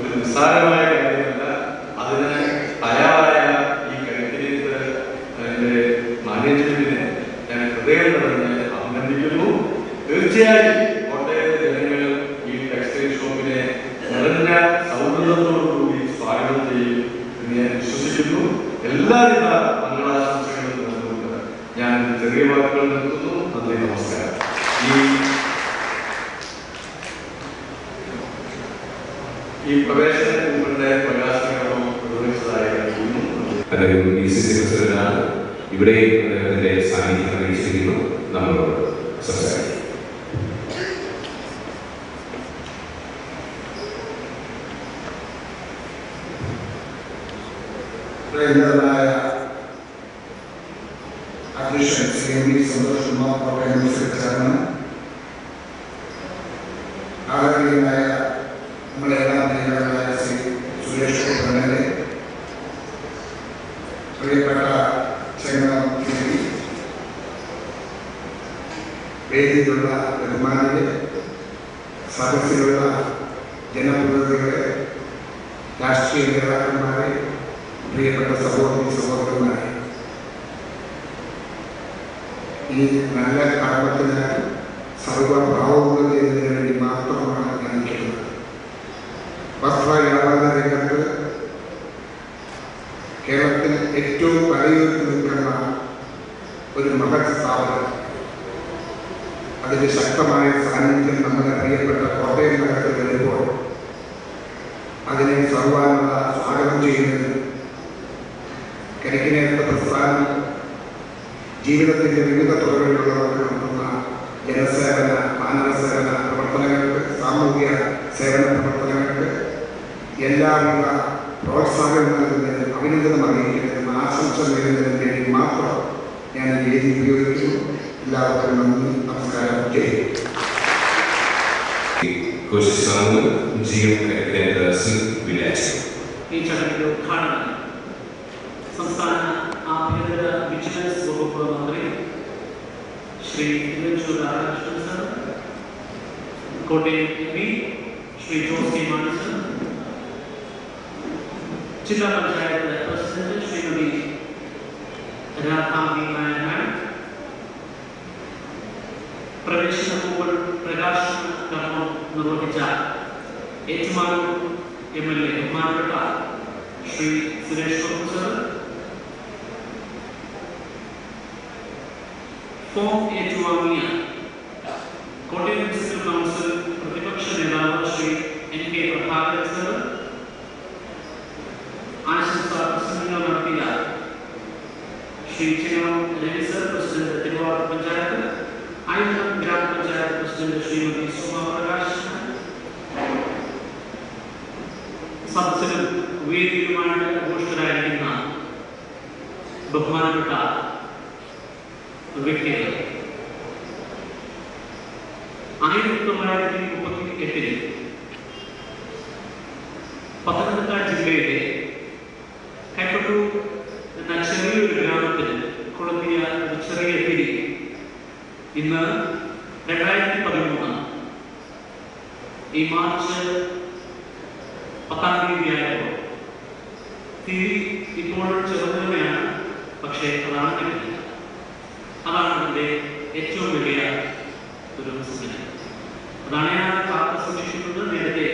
ഒരു നിസ്സാരമായ കാര്യമല്ല. അതിന് തയ്യാറായ ഈ കൈത്തിരിയുടെ മാനേജ്മെന്റിനെ ഞാൻ ഹൃദയം നിറഞ്ഞ് അഭിനന്ദിക്കുന്നു. തീർച്ചയായും കോട്ടയത്തെ ജനങ്ങൾ ഈ ടെക്സ്റ്റൈൽ ഷോപ്പിനെ നിറഞ്ഞ സൗഹൃദത്തോടുകൂടി സ്വാഗതം ചെയ്യും എന്ന് ഞാൻ വിശ്വസിക്കുന്നു. എല്ലാവിധ മംഗളാശംസകളും നേർന്നുകൊണ്ട് ഞാൻ ചെറിയ വാക്കുകൾ നിർത്തുന്നു. നന്ദി, നമസ്കാരം. ഈ പ്രവേശനങ്ങളുടെ പ്രകാശനകർമ്മം നിർവഹിച്ചതായി അറിയിക്കുന്നു. ഇവിടെ അദ്ദേഹത്തിന്റെ സാന്നിധ്യം അറിയിച്ചിരിക്കുന്നു. നമ്മളോട് സംസാരിക്കും. അധ്യക്ഷൻ Shri M V Santhosh Kumar Kottayam university chairman, ആദരണീയനായ നമ്മളെല്ലാം പ്രിയങ്കരനായ ശ്രീ സുരേഷ് ഗോപനെ, പ്രിയപ്പെട്ട ചെങ്ങളം വേദിയിലുള്ള ബഹുമാനികളെ, സദസ്സിലുള്ള ജനപ്രതിനിധികളെ, രാഷ്ട്രീയ നേതാക്കന്മാരെ, പ്രിയപ്പെട്ട സഹോദരി സഹോദരന്മാരെ, ഈ നല്ല കർമ്മത്തിന് സർവഭാവങ്ങൾ ചെയ്യുന്നതിന് വേണ്ടി മാത്രമാണ് ഞാൻ നിൽക്കുന്നത്. വസ്ത്രവ്യാപാര രംഗത്ത് കേരളത്തിൽ ഏറ്റവും തലയുയർത്തി നിൽക്കുന്ന ഒരു മഹത് സ്ഥാപനം, അതിൻ്റെ ശക്തമായ സാന്നിധ്യം നമ്മുടെ പ്രിയപ്പെട്ട കോട്ടയം നഗരത്തിൽ വരുമ്പോൾ അതിനെ സർവാനുള്ള സ്വാഗതം ചെയ്യുന്നതിന് കരിക്കിനേറ്റ പ്രസ്ഥാനം ജീവിതത്തിൻ്റെ വിവിധ തുറകളിലുള്ളവർക്ക് നടത്തുന്ന ജനസേവന, മാനവ സേവന പ്രവർത്തനങ്ങൾക്ക്, സാമൂഹിക സേവന പ്രവർത്തനങ്ങൾക്ക് എല്ലാവിധ പ്രോത്സാഹനം നൽകുന്നതിനും അഭിനന്ദനം അറിയിക്കുന്നതിനും ആശംസ നേടുന്നതിനും വേണ്ടി മാത്രം ഞാൻ വേദി ഉപയോഗിക്കുന്നു. എല്ലാവർക്കും നന്ദി, നമസ്കാരം, ജയ്. ഈ ചടങ്ങിന്റെ ഉദ്ഘാടനം സംസ്ഥാന ആഭ്യന്തര വിജിലൻസ് വകുപ്പ് മന്ത്രി Shri Thiruvanchoor Radhakrishnan sir, Kottayam M P Shri Jose K Mani sir, ജില്ലാ പഞ്ചായത്ത് പ്രസിഡന്റ് ശ്രീമതി രാധാമി നായർ മാഡം, പ്രവേശന കൂപ്പൺ പ്രകാശന കർമ്മം നിർവഹിച്ച ഏറ്റുമാനൂർ MLA ബഹുമാനപ്പെട്ട ശ്രീ സുരേഷ് ഗോപി സർ, ഫോം ഏറ്റുവാങ്ങിയ കോട്ടയം ഡിസ്ട്രിക്ട് കൗൺസിൽ പ്രതിപക്ഷ നേതാവ് ശ്രീ NK പ്രഭാകരൻ സർ, ആശംസാ പ്രസംഗങ്ങൾ നടത്തിയ ശ്രീ ചെങ്ങളം രവി സർ, പ്രസിഡന്റ് തിരുവാറൂർ പഞ്ചായത്ത്, ആയിരം ഗ്രാമപഞ്ചായത്ത് പ്രസിഡന്റ് ശ്രീമതി സുമ പ്രകാശ്, സദസ്സിലും വേദിയിലുമായിട്ട് ഘോഷിതരായിരിക്കുന്ന ബഹുമാനപ്പെട്ട വ്യക്തികൾ, 1938 പത്തനംതിട്ട ജില്ലയിലെ കൈപ്പട്ടൂർ എന്ന ചെറിയൊരു ഗ്രാമത്തിൽ കൊളുത്തിയ ഒരു ചെറിയ തിരി ഇന്ന് 2013 ഈ മാർച്ച് 10-ാം തീയതിയായപ്പോൾ തിരി ഇപ്പോഴും ചെറുതന്നെയാണ്, പക്ഷേ അതാണ് അതിൻ്റെ ഏറ്റവും വലിയ ഒരു സൂചന. അതാണ് ഞാൻ കാത്തു സൂക്ഷിക്കുന്നത്. നേരത്തെ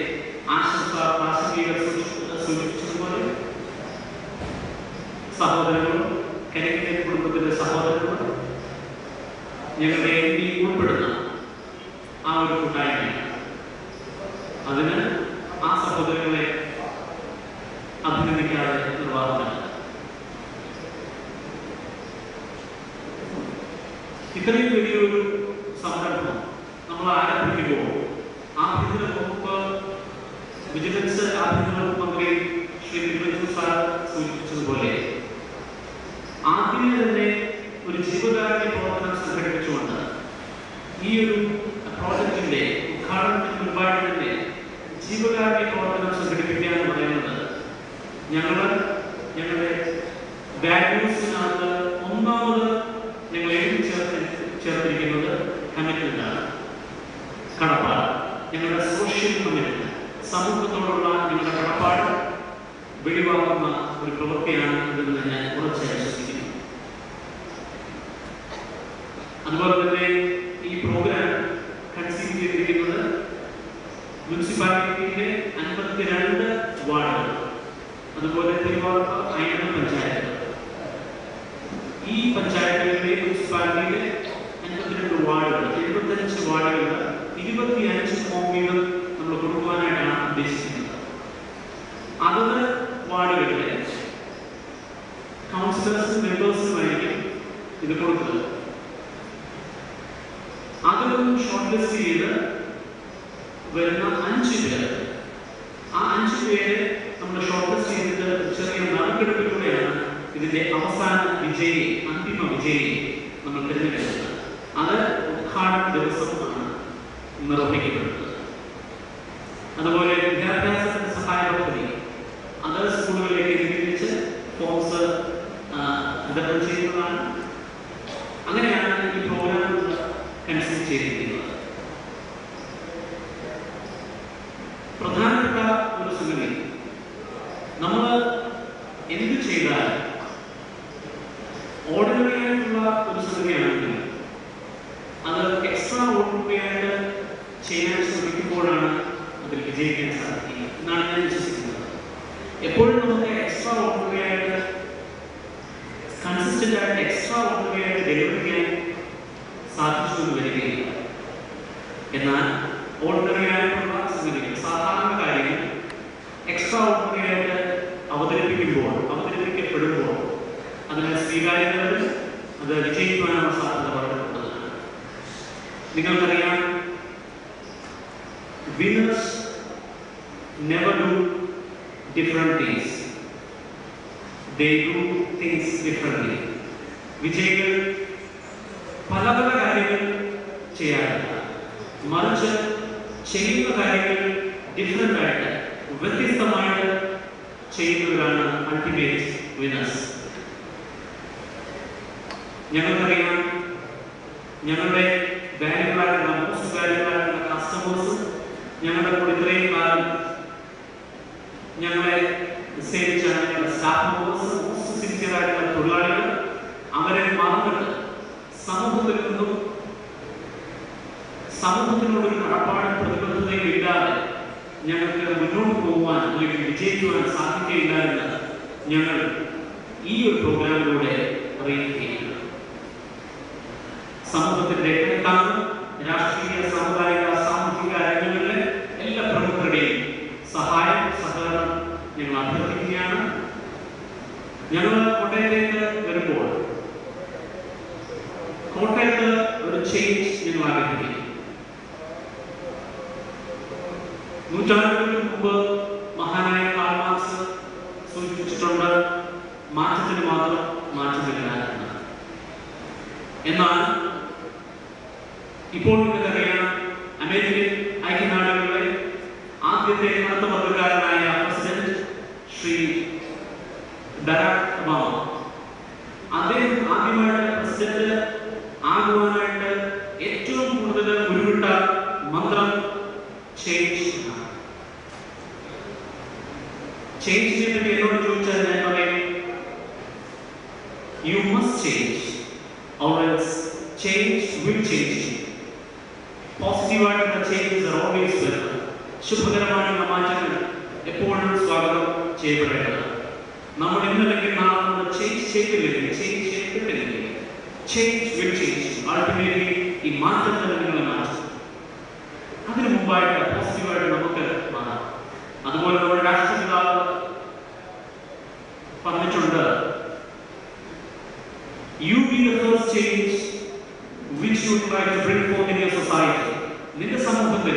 ആശംസ പ്രാസംഗികർ സൂചിപ്പിച്ചതുപോലെ സഹോദരങ്ങളും കരിക്കിന്റെ കുടുംബത്തിലെ സഹോദരങ്ങളും ഞങ്ങളുടെ MP ഉൾപ്പെടുന്ന ആ ഒരു കൂട്ടായ്മയാണ്. അതിന് ആ സഹോദരങ്ങളെ അഭിനന്ദിക്കാതെ നിർവാഹമില്ല. ഇത്രയും വലിയൊരു സംരംഭം നമ്മൾ ആരംഭിക്കുമ്പോൾ ആഭ്യന്തര വകുപ്പ് വിജിലൻസ് ആഭ്യന്തര വകുപ്പ് മന്ത്രി ശ്രീ തിരുവഞ്ചൂർ സാർ സൂചിപ്പിച്ചതുപോലെ ആദ്യമേ തന്നെ ഒരു ജീവകാരുണ്യ പ്രവർത്തനം സംഘടിപ്പിച്ചുകൊണ്ട് ഈ ഒരു പ്രോജക്റ്റിന്റെ ഉദ്ഘാടനത്തിന് മുൻപായിട്ട് തന്നെ ജീവകാരുണ്യ പ്രവർത്തനം സംഘടിപ്പിക്കുക എന്ന് പറയുന്നത് ഞങ്ങളുടെ വാല്യൂസിനകത്ത് ഒന്നാമത് ഞങ്ങൾ എഴുതി ചേർത്തിരിക്കുന്നത് കമ്മിറ്റ്മെന്റാണ്, കടപ്പാട്, ഞങ്ങളുടെ സോഷ്യൽ കമ്മിറ്റ്മെന്റ്, സമൂഹത്തോടുള്ള നിങ്ങളുടെ കടപ്പാട് വെളിവാക്കുന്ന ഒരു പ്രവൃത്തിയാണ് ഇതെന്ന് ഞാൻ ഉറച്ച് വിശ്വസിക്കുന്നു. അതുപോലെ തന്നെ ഈ പ്രോഗ്രാം കൺസീവ് ചെയ്തിരിക്കുന്നത് മുനിസിപ്പാലിറ്റിയിലെ 52 വാർഡുകൾ, അതുപോലെ തിരുവാർപ്പ് അയ്യപ്പൻ പഞ്ചായത്ത്, ഈ പഞ്ചായത്തുകളിലെ മുനിസിപ്പാലിറ്റിയിലെ 52 വാർഡുകൾ, 75 വാർഡുകൾ 25 ഫോം വീതം നമ്മൾ കൊടുക്കുവാനായിട്ടാണ് ഉദ്ദേശിക്കുന്നത്. അതത് വാർഡുകളിലെ കൗൺസിലേഴ്സും മെമ്പേഴ്സിനുമായിരിക്കും ഇത് കൊടുക്കുന്നത്. അതിലും ഷോർട്ട് ലിസ്റ്റ് ചെയ്ത് വരുന്ന 5 പേര്, ആ 5 പേര് നമ്മൾ ഷോർട്ട് ലിസ്റ്റ് ചെയ്തിട്ട് ചെറിയ നറുക്കെടുപ്പിലൂടെയാണ് ഇതിന്റെ അവസാന വിജയി, അന്തിമ വിജയി നമ്മൾ തിരഞ്ഞെടുക്കുന്നത്. അത് ഉദ്ഘാടന ദിവസമാണ് നിർവഹിക്കപ്പെടുന്നത്. അതുപോലെ വിദ്യാഭ്യാസ സഹായ പദ്ധതി അത് സ്കൂളുകളിലേക്ക് തിരിച്ച് ഫോംസ് വിതരണം ചെയ്യുന്നതാണ്. അങ്ങനെയാണ് ഈ പ്രോഗ്രാം കൺസീവ് ചെയ്തിരിക്കുന്നത്. പ്രധാനപ്പെട്ട ഒരു സംഗതി, നമ്മൾ എന്ത് ചെയ്താൽ ഓർഡിനറി ആയിട്ടുള്ള ഒരു സംഗതിയാണെങ്കിൽ അത് എക്സ്ട്രാ ഓർഡിനറി ആയിട്ട് ചെയ്യാൻ ശ്രമിക്കുമ്പോഴാണ് അതിൽ വിജയിക്കാൻ സാധിക്കുക എന്നാണ് ഞാൻ വിശ്വസിക്കുന്നത്. എപ്പോഴും നമുക്ക് എക്സ്ട്രാ ഓർഡിനറി ആയിട്ട് കൺസിസ്റ്റന്റ് ആയിട്ട് എക്സ്ട്രാ ഓർഡിനറി ആയിട്ട് ഡെലിവർ ചെയ്യാൻ സാധിച്ചു എന്ന് വരികയില്ല. എന്നാൽ ഓർഡിനറി ആയിട്ടുള്ള സംഗതികൾ, സാധാരണ കാര്യങ്ങൾ എക്സ്ട്രാ ഓർഡിനറി ആയിട്ട് അവതരിപ്പിക്കപ്പെടുമ്പോൾ അതിന് സ്വീകാര്യതകൾ, അത് വിജയിക്കുവാനുള്ള സാധ്യത വളരെ കൂടുതലാണ്. നിങ്ങൾക്കറിയാം, winners never do different things, they do things differently. വിജയികൾ പല പല കാര്യങ്ങൾ ചെയ്യാറില്ല, മറിച്ച് ചെയ്യുന്ന കാര്യങ്ങൾ ഡിഫറെന്റ് ആയിട്ട്, വ്യത്യസ്തമായിട്ട് ചെയ്യുന്നവരാണ് അൾട്ടിമേറ്റ് വിന്നേഴ്സ്. ഞങ്ങൾക്കറിയാം, ഞങ്ങളുടെ വാല്യുബിളായിട്ടുള്ള, മോസ്റ്റ് വാല്യുബിളായിട്ടുള്ള കസ്റ്റമേഴ്സും ഞങ്ങളുടെ കൂടെ ഇത്രയും കാലം ഞങ്ങളെ സേവിച്ച ഞങ്ങളുടെ സ്റ്റാഫ് മെമ്പേഴ്സ്, മോസ്റ്റ് സിൻസിയറായിട്ടുള്ള തൊഴിലാളികൾ, അവരെ മറന്നിട്ട് സമൂഹത്തിനോടൊരു കടപ്പാടും പ്രതിബദ്ധതയും ഇല്ലാതെ ഞങ്ങൾക്ക് മുന്നോട്ട് പോകുവാൻ അല്ലെങ്കിൽ വിജയിക്കുവാൻ സാധിക്കുകയില്ല എന്ന് ഞങ്ങൾ ഈ ഒരു പ്രോഗ്രാമിലൂടെ അറിയിക്കുകയാണ്. സമൂഹത്തിന്റെ എക്കാലത്തും രാഷ്ട്രീയ, സാമുദായിക, സാമൂഹിക രംഗങ്ങളിലെ എല്ലാ പ്രമുഖരുടെയും സഹായം, സഹകരണം ഞങ്ങൾ അഭ്യർത്ഥിക്കുകയാണ്. ഞങ്ങൾ കോട്ടയത്തേക്ക് വരുമ്പോൾ കോട്ടയത്ത് ഒരു ചേഞ്ച് ഞങ്ങൾ ആഗ്രഹിക്കുന്നു. നൂറ്റാണ്ടുകൾക്ക് മുമ്പ് മഹാനായ കാൾ മാർക്സ് സൂചിപ്പിച്ചിട്ടുണ്ട്, മാറ്റത്തിന് മാത്രം മാറ്റമില്ല എന്ന്. എന്നാൽ ഇപ്പോൾ നിങ്ങൾക്കറിയാം, അമേരിക്കൻ ഐക്യനാടുകളിലെ ആദ്യത്തെ കറുത്ത വർഗ്ഗക്കാരനായ പ്രസിഡന്റ് ശ്രീ ബരാക് ഒബാമ, അദ്ദേഹം ആദ്യമായിട്ട് പ്രസിഡന്റ് ആകുവാനായിട്ട് ഏറ്റവും കൂടുതൽ ഉരുവിട്ട മന്ത്രം ചേഞ്ച്. ചേഞ്ചിനെ പറ്റി എന്നോട് ചോദിച്ചാൽ ഞാൻ പറയും, you must change or else change will change you. പോസിറ്റീവായിട്ടുള്ള ചേഞ്ചസ് ആർ ഓൾവേസ് വെൽക്കം. ശുഭകരമായിട്ടുള്ള മാറ്റങ്ങൾ എപ്പോഴും സ്വാഗതം ചെയ്യപ്പെടേണ്ടതാണ്. നമ്മൾ ഇന്നല്ലെങ്കിൽ നാളെ നമ്മൾ ചേഞ്ച് ചെയ്തില്ലെങ്കിൽ, ചേഞ്ച് ചെയ്തിട്ടില്ലെങ്കിൽ, ചേഞ്ച് വിൽ ചേഞ്ച്. അൾട്ടിമേറ്റ്ലി ഈ മാറ്റം തന്നെ നിങ്ങളെ മാറ്റും. അതിനു മുമ്പായിട്ട് പോസിറ്റീവായിട്ട് നമുക്ക് മാറാം. അതുപോലെ നമ്മുടെ രാഷ്ട്രപിതാവ് പറഞ്ഞിട്ടുണ്ട്, you be the first change which you would like to bring forth in your society. നിന്റെ സമൂഹത്തിൽ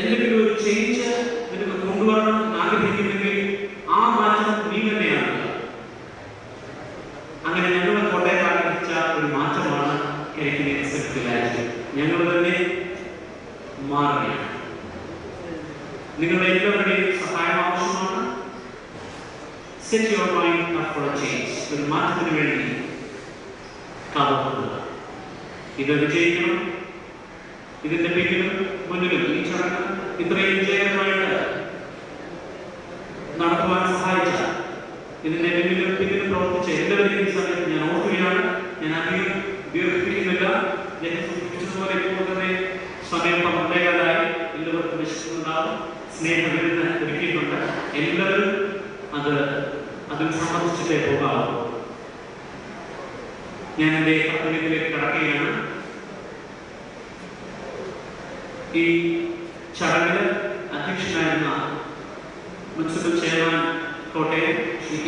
എന്തെങ്കിലും ഒരു ചേഞ്ച് നിനക്ക് കൊണ്ടുവരണം ആഗ്രഹിക്കുന്നെങ്കിൽ ആ മാറ്റം നീ തന്നെയാണ്. അങ്ങനെ ഞങ്ങൾ കോട്ടയത്ത് ആഗ്രഹിച്ച ഒരു മാറ്റമാണ് ഞങ്ങൾ തന്നെ മാറുകയാണ്. നിങ്ങളുടെ എല്ലാവരുടെയും സഹായം ആവശ്യമാണ്. Set your mind up four A change. ഒരു മാറ്റത്തിന് വേണ്ടി കാത്തുനിൽക്കുക. ഇത് വിജയിക്കണം. ഇതിന്റെ പിന്നിലും മുന്നിലും ഈ ചടങ്ങ് ഇത്രയും വിജയകരമായിട്ട് നടത്തുവാൻ സഹായിച്ച ഇതിന്റെ പിന്നിൽ പ്രവർത്തിച്ച എല്ലാവരെയും ഈ സമയത്ത് ഞാൻ ഓർക്കുകയാണ്. ഞാൻ അധികം ദീർഘിപ്പിക്കുന്നില്ല. ഞാൻ സൂചിപ്പിച്ചതുപോലെ ഇപ്പോൾ തന്നെ സമയം 12:15 എല്ലാവർക്കും വിശക്കുന്നുണ്ടാവും. സ്നേഹവിരുന്ന് ഒരുക്കിയിട്ടുണ്ട്. എല്ലാവരും അതിൽ സംബന്ധിച്ചിട്ടേ പോകാവും. ഞാൻ എൻ്റെ കർത്തവ്യത്തിലേക്ക് കടക്കുകയാണ്. ഈ ചടങ്ങിൽ അധ്യക്ഷനായിരുന്ന municipal chairman Kottayam Shri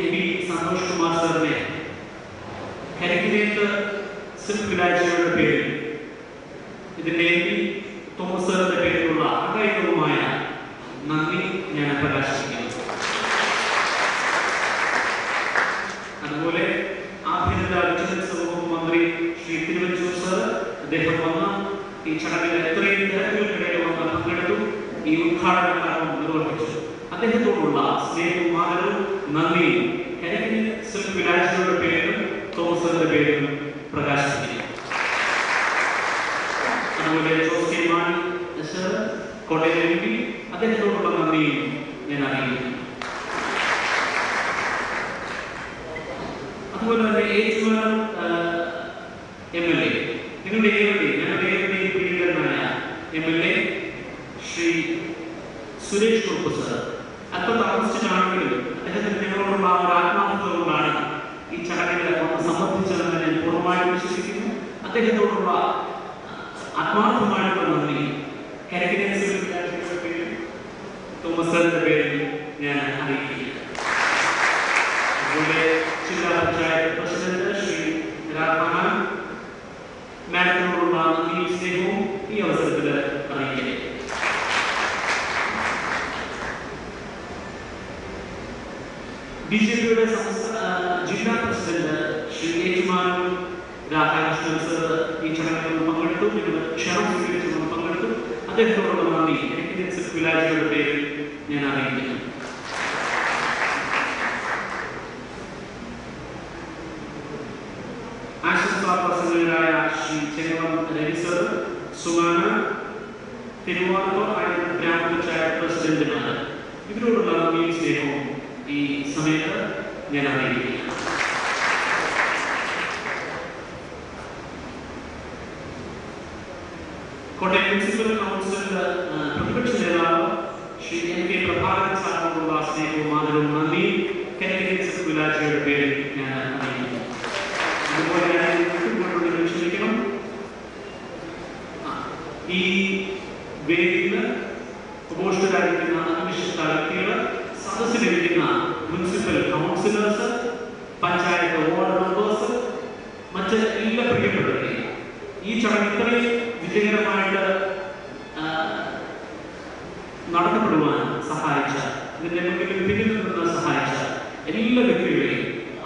MP Santhosh Kumar സാറിനെ കരിക്കിനേത്ത് സിൽക്ക് വിലാജിയുടെ പേരിൽ ഇതിന്റെ MP തോമസ് സാറിന്റെ പേരിലുള്ള അകൈകവുമായ നന്ദി ഞാൻ പ്രകാശിപ്പിക്കുന്നു. അതുപോലെ ആഭ്യന്തര വിജിലൻസ് വകുപ്പ് മന്ത്രി ശ്രീ തിരുവഞ്ചൂർ സാർ അദ്ദേഹം വന്ന് ഈ ചടങ്ങിൽ എത്രയും തിരക്കുകൾക്കിടയിൽ വന്ന് പങ്കെടുത്തു. ഈ ഉദ്ഘാടന കർമ്മം നിർവഹിച്ചു. അദ്ദേഹത്തോടുള്ള സ്നേഹവും ആദരവും നന്ദിയും കരിക്കിന് സിൽക്ക് വിലാജിയുടെ പേരിലും തോമസ് സാറിന്റെ പേരിലും പ്രകാശിപ്പിക്കുന്നു. അതുപോലെ Jose K Mani sir Kottayam MP അദ്ദേഹത്തോടുള്ള നന്ദിയും ഞാൻ അറിയിക്കുന്നു. അതുപോലെ തന്നെ ഏറ്റുമാനൂർ MLA ഞങ്ങളുടെ ഏവരുടെയും പ്രിയങ്കരനായ MLA ശ്രീ സുരേഷ് കുറുപ്പ് സർ അല്പം താമസിച്ചിട്ടാണെങ്കിലും അദ്ദേഹത്തിന് ഞങ്ങളോടുള്ള ഒരു ആത്മാർത്ഥത കൊണ്ടാണ് ഈ ചടങ്ങിൽ സംബന്ധിച്ചതെന്ന് ഞാൻ പൂർണ്ണമായും വിശ്വസിക്കുന്നു. അദ്ദേഹത്തോടുള്ള ആത്മാർത്ഥമായിട്ടുള്ള നന്ദി കരിക്കിനേത്ത് പേരിൽ തോമസ് സാറിന്റെ പേരിൽ ഞാൻ അറിയിക്കുകയാണ്. അതുപോലെ ജില്ലാ പഞ്ചായത്ത് പ്രസിഡന്റ് ശ്രീ രാഘവൻ മാഡത്തിനോടുള്ള നന്ദിയും സ്നേഹവും ഈ അവസരത്തിൽ അറിയിക്കുകയാണ്. BJPയുടെ ജില്ലാ പ്രസിഡന്റ് ശ്രീ ഏറ്റുമാനൂർ രാധാകൃഷ്ണൻ സർ ഈ ചടങ്ങിൽ പങ്കെടുത്തു. ക്ഷണം സ്വീകരിച്ചു പങ്കെടുത്തു. അദ്ദേഹത്തോടുള്ള നന്ദി കരിക്കിനേത്ത് സിൽക്ക് വിലാജിയുടെ പേരിൽ ഞാൻ അറിയിക്കുന്നു. ആശംസാപ്രസംഗകരായ ശ്രീ ചെങ്ങളം രവി സർ, സുമാന, തിരുവാറൂർ ഗ്രാമപഞ്ചായത്ത് പ്രസിഡന്റുമാർ ഇവരോടുള്ള നന്ദിയും സ്നേഹവും ഈ സമയത്ത് ഞാൻ അറിയിക്കുകയാണ്. കോട്ടയം മുനിസിപ്പൽ കൗൺസിൽ പ്രതിപക്ഷ നേതാവ് ശ്രീ MP പ്രഭാകരൻ സാറിനോടുള്ള സ്നേഹവും ആദരവും നന്ദിയും കരിക്കിനേത്ത് സിൽക്ക് വിലാജിയുടെ പേരിൽ ഞാൻ അറിയിക്കുന്നു. അതുപോലെ ക്ഷണിക്കണം. ഈ വേദിയിൽ ഉപഭോക്തരായിരിക്കുന്ന അന്വേഷിച്ച വ്യക്തികൾ, സദസ്സിലിരിക്കുന്ന municipal councillors, panchayat ward members, മറ്റ് എല്ലാ പ്രിയപ്പെട്ടവരെയും ഈ ചടങ്ങ് ഇത്രയും വിജയകരമായിട്ട് നടത്തപ്പെടുവാൻ സഹായിച്ച, ഇതിന്റെ പിന്നിൽ നിന്ന് സഹായിച്ച എല്ലാ വ്യക്തികളെയും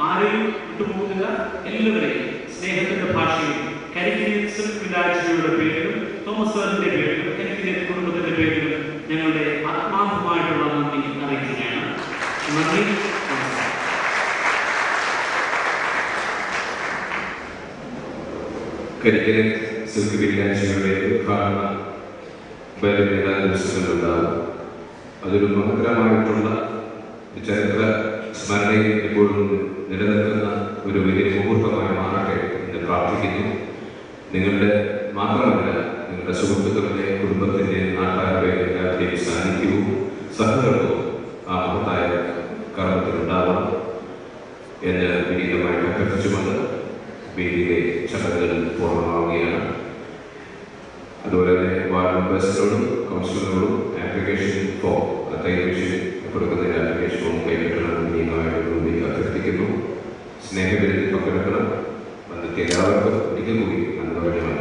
ആരെയും വിട്ടുപോകുന്നില്ല. എല്ലാവരെയും സ്നേഹത്തിന്റെ ഭാഷയിൽ കരിക്കിനേത്ത് സിൽക്ക് വിലാജിയുടെ പേരിലും തോമസ് സാറിന്റെ പേരിലും കരിക്കിനേത്ത് കുടുംബത്തിന്റെ പേരിലും ഞങ്ങളുടെ ആത്മാർത്ഥമായിട്ടുള്ള നന്ദി അറിയിക്കുകയാണ്. നന്ദി. കരിക്കിനേത്ത് സിൽക്ക് വിലാജിയുടെ ഉദ്ഘാടന എല്ലാ ദിവസങ്ങളിലുണ്ടാകും. അതൊരു മനോഹരമായിട്ടുള്ള ചരിത്ര സ്മരണയിൽ എപ്പോഴും നിലനിൽക്കുന്ന ഒരു വലിയ മുഹൂർത്തമായി മാറട്ടെ എന്ന് പ്രാർത്ഥിക്കുന്നു. നിങ്ങളുടെ മാത്രമല്ല, നിങ്ങളുടെ സുഹൃത്തുക്കളുടെ, കുടുംബത്തിൻ്റെ, നാട്ടുകാരുടെ എല്ലാവരുടെയും സാന്നിധ്യവും സഹകരണവും ആ മഹത്തായ കർമ്മത്തിലുണ്ടാവണം എന്ന് വിനീതമായിട്ട് അഭ്യർത്ഥിച്ചുകൊണ്ട് വേദിയിലെ ചടങ്ങുകൾ പൂർണ്ണമാവുകയാണ്. അതുപോലെ തന്നെ വാർഡ് മെമ്പേഴ്സിനോടും കൗൺസിലറോടും ആപ്ലിക്കേഷൻ ഫോം കൊടുക്കുന്നതിന് ആപ്ലിക്കേഷൻ ഫോം കൈപ്പറ്റണമെന്ന് നിയമമായിട്ട് അഭ്യർത്ഥിക്കുന്നു. സ്നേഹവിരുന്നിൽ പങ്കെടുക്കണം. വന്നിട്ട് എല്ലാവർക്കും ഒരിക്കൽ കൂടി നന്ദി പറഞ്ഞു.